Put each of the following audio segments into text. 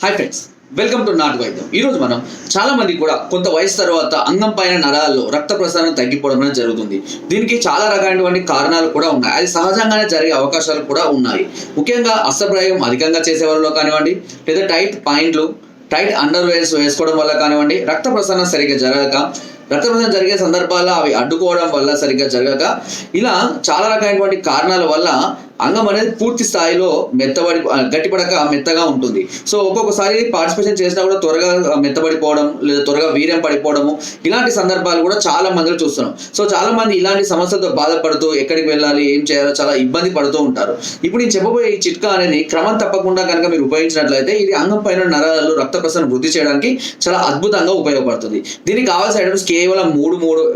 Hi friends, welcome to నాటు వైద్యం. ఈరోజు మనం చాలా మంది కూడా కొంత వయసు తర్వాత అంగం పైన నరాల్లో రక్త ప్రసరణ తగ్గిపోవడం అనేది జరుగుతుంది. దీనికి చాలా రకాలైనటువంటి కారణాలు కూడా ఉన్నాయి. అది సహజంగానే జరిగే అవకాశాలు కూడా ఉన్నాయి. ముఖ్యంగా అస్త్రప్రయోగం అధికంగా చేసే వాళ్ళలో కానివ్వండి, లేదా టైట్ పాయింట్లు, టైట్ అండర్ వేర్స్ వేసుకోవడం వల్ల కానివ్వండి, రక్త ప్రసరణ సరిగ్గా జరగక, రక్త ప్రసరణ జరిగే సందర్భాల్లో అవి అడ్డుకోవడం వల్ల సరిగ్గా జరగక, ఇలా చాలా రకాలైనటువంటి కారణాల వల్ల అంగం అనేది పూర్తి స్థాయిలో గట్టిపడక మెత్తగా ఉంటుంది. సో ఒక్కొక్కసారి పార్టిసిపేషన్ చేసినా కూడా త్వరగా మెత్తబడిపోవడం, లేదా త్వరగా వీర్యం పడిపోవడము, ఇలాంటి సందర్భాలు కూడా చాలా మందిలో చూస్తున్నాం. సో చాలా మంది ఇలాంటి సమస్యలతో బాధపడుతూ ఎక్కడికి వెళ్ళాలి, ఏం చేయాలో చాలా ఇబ్బంది పడుతూ ఉంటారు. ఇప్పుడు నేను చెప్పబోయే ఈ చిట్కా అనేది క్రమం తప్పకుండా కనుక మీరు ఉపయోగించినట్లయితే ఇది అంగం పైన నరాలలో రక్త ప్రసరణ వృద్ధి చేయడానికి చాలా అద్భుతంగా ఉపయోగపడుతుంది. దీనికి కావాల్సిన ఐటమ్స్ కేవలం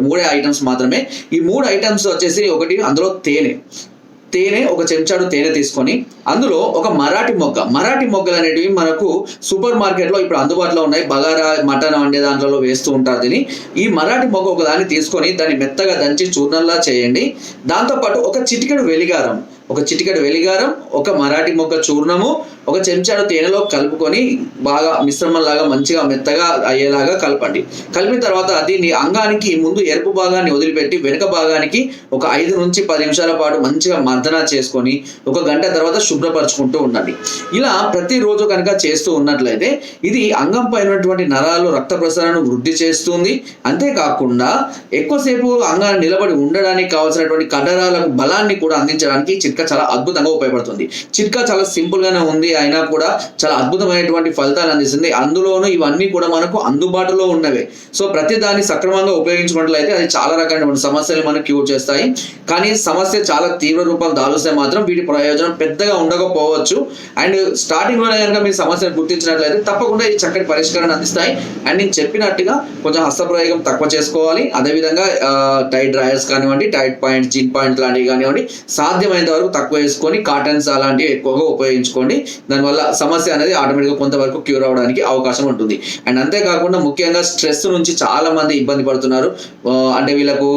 మూడే ఐటమ్స్ మాత్రమే. ఈ 3 ఐటమ్స్ వచ్చేసి, ఒకటి అందులో తేనె, ఒక చెంచాడు తేనె తీసుకొని అందులో ఒక మరాఠీ మొగ్గలు అనేటివి మనకు సూపర్ మార్కెట్లో ఇప్పుడు అందుబాటులో ఉన్నాయి. బగారా, మటన్ వండే దాంట్లో వేస్తూ ఉంటారు. దీన్ని ఈ మరాఠీ మొగ్గ ఒకదాన్ని తీసుకొని దాన్ని మెత్తగా దంచి చూర్ణంలా చేయండి. దాంతోపాటు ఒక చిటికెడు వెలిగారం, ఒక మరాఠీ మొగ్గ చూర్ణము, ఒక చెంచాడు తేనెలో కలుపుకొని బాగా మిశ్రమంలాగా మంచిగా మెత్తగా అయ్యేలాగా కలపండి. కలిపిన తర్వాత దీన్ని అంగానికి ముందు ఎరుపు భాగాన్ని వదిలిపెట్టి వెనుక భాగానికి ఒక 5 నుంచి 10 నిమిషాల పాటు మంచిగా మర్దన చేసుకొని 1 గంట తర్వాత శుభ్రపరచుకుంటూ ఉండండి. ఇలా ప్రతిరోజు కనుక చేస్తూ ఉన్నట్లయితే ఇది అంగం పైనటువంటి నరాలు రక్త ప్రసరణను వృద్ధి చేస్తుంది. అంతేకాకుండా ఎక్కువసేపు అంగాన్ని నిలబడి ఉండడానికి కావాల్సినటువంటి కండరాలకు బలాన్ని కూడా అందించడానికి చిట్కా చాలా అద్భుతంగా ఉపయోగపడుతుంది. చిట్కా చాలా సింపుల్ గానే ఉంది, అయినా కూడా చాలా అద్భుతమైనటువంటి ఫలితాలు అందిస్తుంది. అందులోనూ ఇవన్నీ కూడా మనకు అందుబాటులో ఉన్నవే. సో ప్రతి దాన్ని సక్రమంగా ఉపయోగించుకున్నట్లయితే అది చాలా రకాలైన సమస్యలు మనకు క్యూర్ చేస్తాయి. కానీ సమస్య చాలా తీవ్ర రూపం దాలుస్తే మాత్రం వీటి ప్రయోజనం పెద్దగా ఉండకపోవచ్చు. అండ్ స్టార్టింగ్ లోనే కనుక మీరు సమస్యను గుర్తించినట్లయితే తప్పకుండా ఈ చక్కటి పరిష్కారాన్ని అందిస్తాయి. అండ్ నేను చెప్పినట్టుగా కొంచెం హస్తప్రయోగం తక్కువ చేసుకోవాలి. అదేవిధంగా టైట్ డ్రాయర్స్ కానివ్వండి, టైట్ పాయింట్, జిన్ పాయింట్ లాంటివి కానివ్వండి, సాధ్యమైనంత వరకు తక్కువ వేసుకొని కాటన్స్ అలాంటివి ఎక్కువగా ఉపయోగించుకోండి. దానివల్ల సమస్య అనేది ఆటోమేటిక్గా కొంతవరకు క్యూర్ అవడానికి అవకాశం ఉంటుంది. అండ్ అంతేకాకుండా ముఖ్యంగా స్ట్రెస్ నుంచి చాలా మంది ఇబ్బంది పడుతున్నారు. అంటే వీళ్ళకు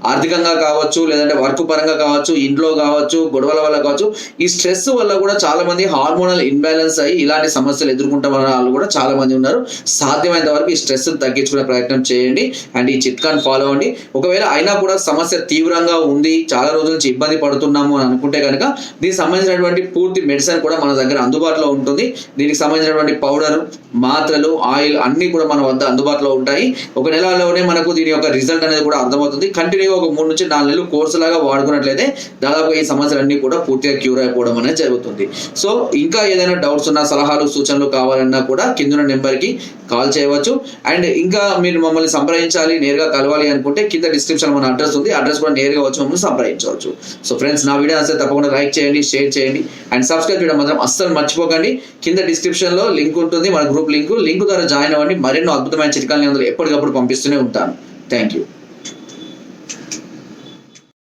ఆర్థికంగా కావచ్చు, లేదంటే వర్క్ పరంగా కావచ్చు, ఇంట్లో కావచ్చు, గొడవల వల్ల కావచ్చు, ఈ స్ట్రెస్ వల్ల కూడా చాలా మంది హార్మోనల్ ఇన్బ్యాలెన్స్ అయ్యి ఇలాంటి సమస్యలు ఎదుర్కొంటున్న వాళ్ళు కూడా చాలా మంది ఉన్నారు. సాధ్యమైనంత వరకు ఈ స్ట్రెస్ తగ్గించుకునే ప్రయత్నం చేయండి. అండ్ ఈ చిట్కాని ఫాలో అవ్వండి. ఒకవేళ అయినా కూడా సమస్య తీవ్రంగా ఉంది, చాలా రోజుల నుంచి ఇబ్బంది పడుతున్నాము అని అనుకుంటే కనుక దీనికి సంబంధించినటువంటి పూర్తి మెడిసిన్ కూడా మన దగ్గర అందుబాటులో ఉంటుంది. దీనికి సంబంధించినటువంటి పౌడర్, మాత్రలు, ఆయిల్ అన్ని కూడా మన వద్ద అందుబాటులో ఉంటాయి. 1 నెలలోనే మనకు దీని యొక్క రిజల్ట్ అనేది కూడా అర్థమవుతుంది. కంటిన్యూ ఒక 3 నుంచి 4 నెలలు కోర్సు లాగా వాడుకున్నట్లయితే దాదాపు ఈ సమస్యలన్నీ కూడా పూర్తిగా క్యూర్ అయిపోవడం అనేది జరుగుతుంది. సో ఇంకా ఏదైనా డౌట్స్ ఉన్నా, సలహాలు, సూచనలు కావాలన్నా కూడా కింద నెంబర్కి కాల్ చేయవచ్చు. అండ్ ఇంకా మీరు మమ్మల్ని సంప్రదించాలి, నేరుగా కలవాలి అనుకుంటే కింద డిస్క్రిప్షన్ మన అడ్రస్ ఉంది. అడ్రస్ కూడా నేరుగా వచ్చి మమ్మల్ని సంప్రదించవచ్చు. సో ఫ్రెండ్స్, నా వీడియో నచ్చితే తప్పకుండా లైక్ చేయండి, షేర్ చేయండి అండ్ సబ్స్క్రైబ్ చేయడం మాత్రం అస్సలు మర్చిపోకండి. కింద డిస్క్రిప్షన్ లో లింక్ ఉంటుంది, మన గ్రూప్ లింక్ ద్వారా జాయిన్ అవ్వండి. మరెన్నో అద్భుతమైన చిట్కాలని అందులో ఎప్పటికప్పుడు పంపిస్తూనే ఉంటాను. Thank you.